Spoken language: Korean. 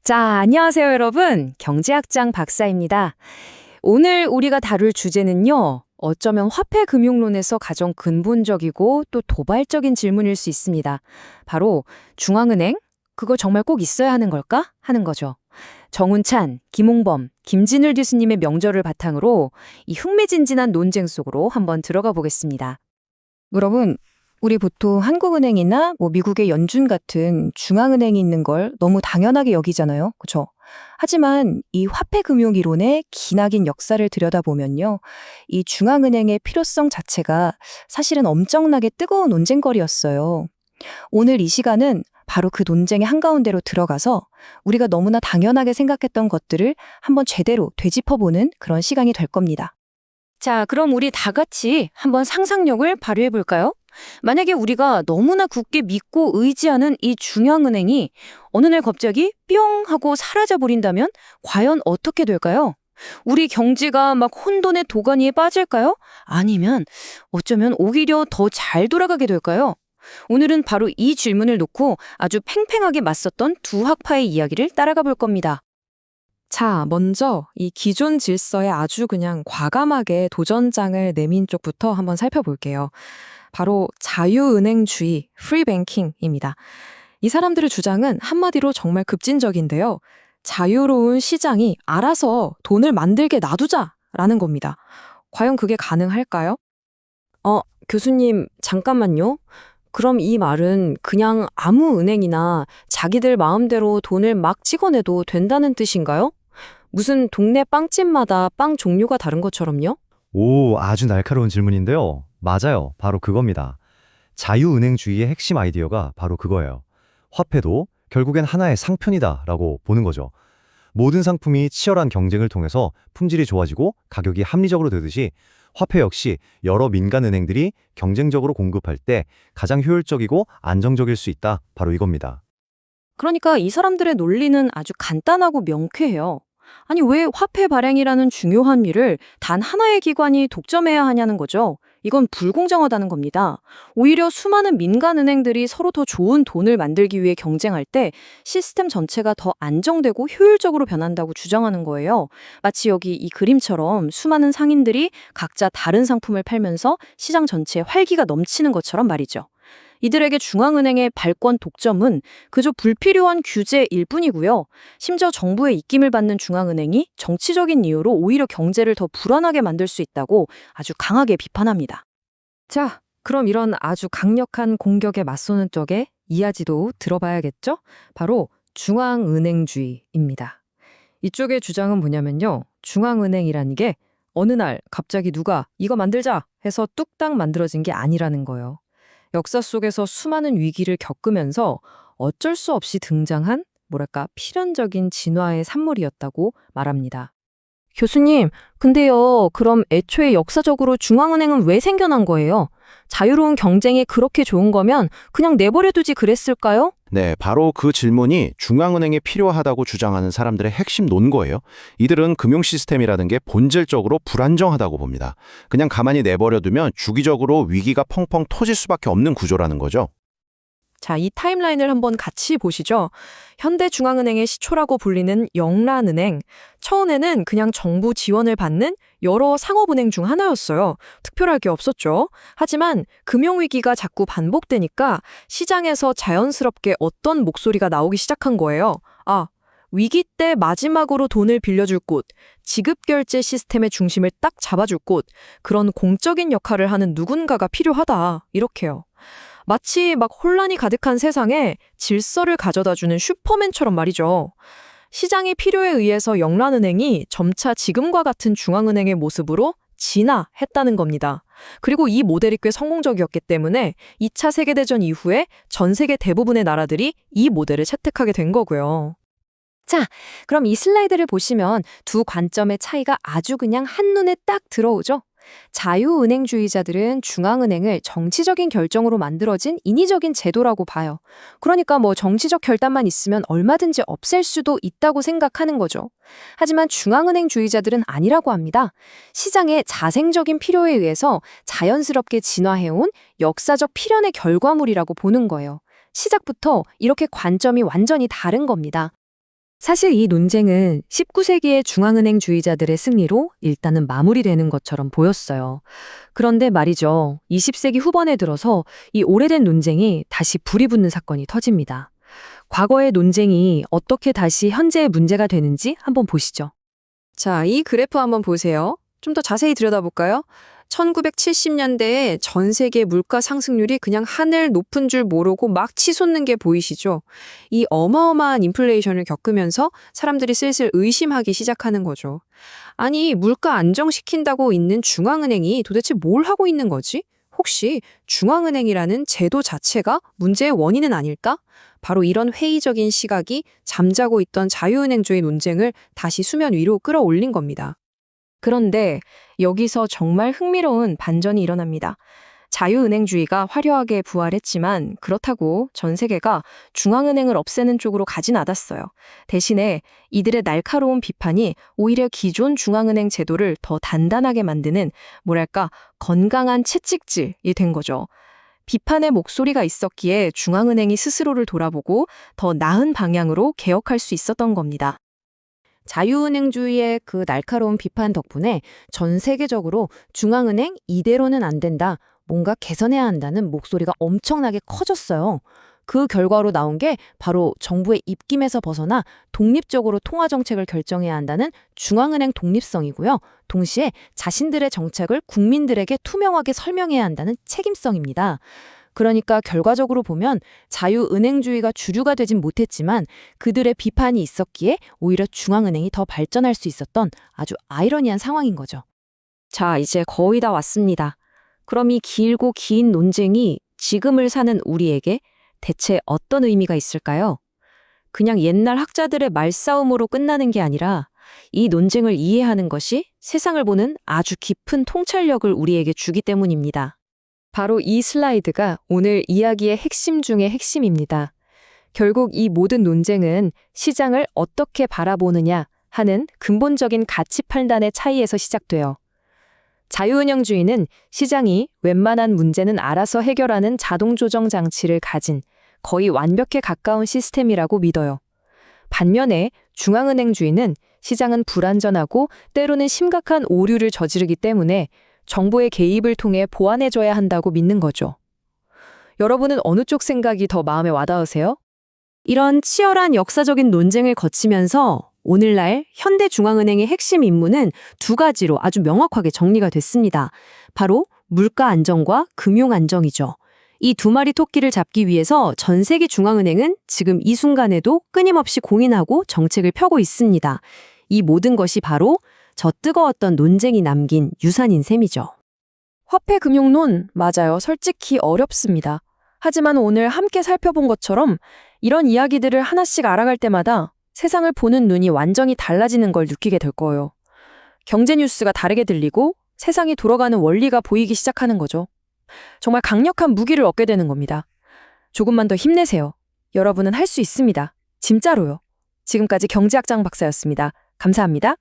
자, 안녕하세요, 여러분. 경제학장 박사입니다. 오늘 우리가 다룰 주제는요, 어쩌면 화폐 금융론에서 가장 근본적이고 또 도발적인 질문일 수 있습니다. 바로 중앙은행? 그거 정말 꼭 있어야 하는 걸까? 하는 거죠. 정운찬, 김홍범, 김진을 교수님의 명절을 바탕으로 이 흥미진진한 논쟁 속으로 한번 들어가 보겠습니다. 여러분, 우리 보통 한국은행이나 미국의 연준 같은 중앙은행이 있는 걸 너무 당연하게 여기잖아요. 그렇죠? 하지만 이 화폐 금융 이론의 기나긴 역사를 들여다보면요. 이 중앙은행의 필요성 자체가 사실은 엄청나게 뜨거운 논쟁거리였어요. 오늘 이 시간은 바로 그 논쟁의 한가운데로 들어가서 우리가 너무나 당연하게 생각했던 것들을 한번 제대로 되짚어보는 그런 시간이 될 겁니다. 자, 그럼 우리 다 같이 한번 상상력을 발휘해 볼까요? 만약에 우리가 너무나 굳게 믿고 의지하는 이 중앙은행이 어느 날 갑자기 뿅 하고 사라져버린다면 과연 어떻게 될까요? 우리 경제가 막 혼돈의 도가니에 빠질까요? 아니면 어쩌면 오히려 더 잘 돌아가게 될까요? 오늘은 바로 이 질문을 놓고 아주 팽팽하게 맞섰던 두 학파의 이야기를 따라가 볼 겁니다. 자, 먼저 이 기존 질서에 아주 그냥 과감하게 도전장을 내민 쪽부터 한번 살펴볼게요. 바로 자유은행주의, 프리뱅킹입니다. 이 사람들의 주장은 한마디로 정말 급진적인데요. 자유로운 시장이 알아서 돈을 만들게 놔두자라는 겁니다. 과연 그게 가능할까요? 교수님, 잠깐만요. 그럼 이 말은 그냥 아무 은행이나 자기들 마음대로 돈을 막 찍어내도 된다는 뜻인가요? 무슨 동네 빵집마다 빵 종류가 다른 것처럼요? 오, 아주 날카로운 질문인데요. 맞아요. 바로 그겁니다. 자유은행주의의 핵심 아이디어가 바로 그거예요. 화폐도 결국엔 하나의 상편이다라고 보는 거죠. 모든 상품이 치열한 경쟁을 통해서 품질이 좋아지고 가격이 합리적으로 되듯이 화폐 역시 여러 민간은행들이 경쟁적으로 공급할 때 가장 효율적이고 안정적일 수 있다. 바로 이겁니다. 그러니까 이 사람들의 논리는 아주 간단하고 명쾌해요. 아니, 왜 화폐 발행이라는 중요한 일을 단 하나의 기관이 독점해야 하냐는 거죠. 이건 불공정하다는 겁니다. 오히려 수많은 민간은행들이 서로 더 좋은 돈을 만들기 위해 경쟁할 때 시스템 전체가 더 안정되고 효율적으로 변한다고 주장하는 거예요. 마치 여기 이 그림처럼 수많은 상인들이 각자 다른 상품을 팔면서 시장 전체에 활기가 넘치는 것처럼 말이죠. 이들에게 중앙은행의 발권 독점은 그저 불필요한 규제일 뿐이고요. 심지어 정부의 입김을 받는 중앙은행이 정치적인 이유로 오히려 경제를 더 불안하게 만들 수 있다고 아주 강하게 비판합니다. 자, 그럼 이런 아주 강력한 공격에 맞서는 쪽의 이야기도 들어봐야겠죠? 바로 중앙은행주의입니다. 이쪽의 주장은 뭐냐면요. 중앙은행이라는 게 어느 날 갑자기 누가 이거 만들자 해서 뚝딱 만들어진 게 아니라는 거예요. 역사 속에서 수많은 위기를 겪으면서 어쩔 수 없이 등장한 필연적인 진화의 산물이었다고 말합니다. 교수님, 근데요, 그럼 애초에 역사적으로 중앙은행은 왜 생겨난 거예요? 자유로운 경쟁이 그렇게 좋은 거면 그냥 내버려두지 그랬을까요? 네, 바로 그 질문이 중앙은행이 필요하다고 주장하는 사람들의 핵심 논거예요. 이들은 금융 시스템이라는 게 본질적으로 불안정하다고 봅니다. 그냥 가만히 내버려두면 주기적으로 위기가 펑펑 터질 수밖에 없는 구조라는 거죠. 자, 이 타임라인을 한번 같이 보시죠. 현대중앙은행의 시초라고 불리는 영란은행. 처음에는 그냥 정부 지원을 받는 여러 상업은행 중 하나였어요. 특별할 게 없었죠. 하지만 금융위기가 자꾸 반복되니까 시장에서 자연스럽게 어떤 목소리가 나오기 시작한 거예요. 위기 때 마지막으로 돈을 빌려줄 곳, 지급결제 시스템의 중심을 딱 잡아줄 곳, 그런 공적인 역할을 하는 누군가가 필요하다. 이렇게요. 마치 막 혼란이 가득한 세상에 질서를 가져다주는 슈퍼맨처럼 말이죠. 시장의 필요에 의해서 영란은행이 점차 지금과 같은 중앙은행의 모습으로 진화했다는 겁니다. 그리고 이 모델이 꽤 성공적이었기 때문에 2차 세계대전 이후에 전 세계 대부분의 나라들이 이 모델을 채택하게 된 거고요. 자, 그럼 이 슬라이드를 보시면 두 관점의 차이가 아주 그냥 한눈에 딱 들어오죠? 자유은행주의자들은 중앙은행을 정치적인 결정으로 만들어진 인위적인 제도라고 봐요. 그러니까 정치적 결단만 있으면 얼마든지 없앨 수도 있다고 생각하는 거죠. 하지만 중앙은행주의자들은 아니라고 합니다. 시장의 자생적인 필요에 의해서 자연스럽게 진화해온 역사적 필연의 결과물이라고 보는 거예요. 시작부터 이렇게 관점이 완전히 다른 겁니다. 사실 이 논쟁은 19세기의 중앙은행주의자들의 승리로 일단은 마무리되는 것처럼 보였어요. 그런데 말이죠. 20세기 후반에 들어서 이 오래된 논쟁이 다시 불이 붙는 사건이 터집니다. 과거의 논쟁이 어떻게 다시 현재의 문제가 되는지 한번 보시죠. 자, 이 그래프 한번 보세요. 좀 더 자세히 들여다볼까요? 1970년대에 전 세계 물가 상승률이 그냥 하늘 높은 줄 모르고 막 치솟는 게 보이시죠? 이 어마어마한 인플레이션을 겪으면서 사람들이 슬슬 의심하기 시작하는 거죠. 아니, 물가 안정시킨다고 있는 중앙은행이 도대체 뭘 하고 있는 거지? 혹시 중앙은행이라는 제도 자체가 문제의 원인은 아닐까? 바로 이런 회의적인 시각이 잠자고 있던 자유은행주의 논쟁을 다시 수면 위로 끌어올린 겁니다. 그런데 여기서 정말 흥미로운 반전이 일어납니다. 자유은행주의가 화려하게 부활했지만 그렇다고 전 세계가 중앙은행을 없애는 쪽으로 가진 않았어요. 대신에 이들의 날카로운 비판이 오히려 기존 중앙은행 제도를 더 단단하게 만드는 뭐랄까 건강한 채찍질이 된 거죠. 비판의 목소리가 있었기에 중앙은행이 스스로를 돌아보고 더 나은 방향으로 개혁할 수 있었던 겁니다. 자유은행주의의 그 날카로운 비판 덕분에 전 세계적으로 중앙은행 이대로는 안 된다, 뭔가 개선해야 한다는 목소리가 엄청나게 커졌어요. 그 결과로 나온 게 바로 정부의 입김에서 벗어나 독립적으로 통화정책을 결정해야 한다는 중앙은행 독립성이고요. 동시에 자신들의 정책을 국민들에게 투명하게 설명해야 한다는 책임성입니다. 그러니까 결과적으로 보면 자유은행주의가 주류가 되진 못했지만 그들의 비판이 있었기에 오히려 중앙은행이 더 발전할 수 있었던 아주 아이러니한 상황인 거죠. 자, 이제 거의 다 왔습니다. 그럼 이 길고 긴 논쟁이 지금을 사는 우리에게 대체 어떤 의미가 있을까요? 그냥 옛날 학자들의 말싸움으로 끝나는 게 아니라 이 논쟁을 이해하는 것이 세상을 보는 아주 깊은 통찰력을 우리에게 주기 때문입니다. 바로 이 슬라이드가 오늘 이야기의 핵심 중의 핵심입니다. 결국 이 모든 논쟁은 시장을 어떻게 바라보느냐 하는 근본적인 가치 판단의 차이에서 시작돼요. 자유은행주의는 시장이 웬만한 문제는 알아서 해결하는 자동 조정 장치를 가진 거의 완벽에 가까운 시스템이라고 믿어요. 반면에 중앙은행주의는 시장은 불안전하고 때로는 심각한 오류를 저지르기 때문에 정부의 개입을 통해 보완해줘야 한다고 믿는 거죠. 여러분은 어느 쪽 생각이 더 마음에 와닿으세요? 이런 치열한 역사적인 논쟁을 거치면서 오늘날 현대중앙은행의 핵심 임무는 두 가지로 아주 명확하게 정리가 됐습니다. 바로 물가 안정과 금융 안정이죠. 이 두 마리 토끼를 잡기 위해서 전 세계 중앙은행은 지금 이 순간에도 끊임없이 공인하고 정책을 펴고 있습니다. 이 모든 것이 바로 저 뜨거웠던 논쟁이 남긴 유산인 셈이죠. 화폐 금융론, 맞아요. 솔직히 어렵습니다. 하지만 오늘 함께 살펴본 것처럼 이런 이야기들을 하나씩 알아갈 때마다 세상을 보는 눈이 완전히 달라지는 걸 느끼게 될 거예요. 경제 뉴스가 다르게 들리고 세상이 돌아가는 원리가 보이기 시작하는 거죠. 정말 강력한 무기를 얻게 되는 겁니다. 조금만 더 힘내세요. 여러분은 할 수 있습니다. 진짜로요. 지금까지 경제학장 박사였습니다. 감사합니다.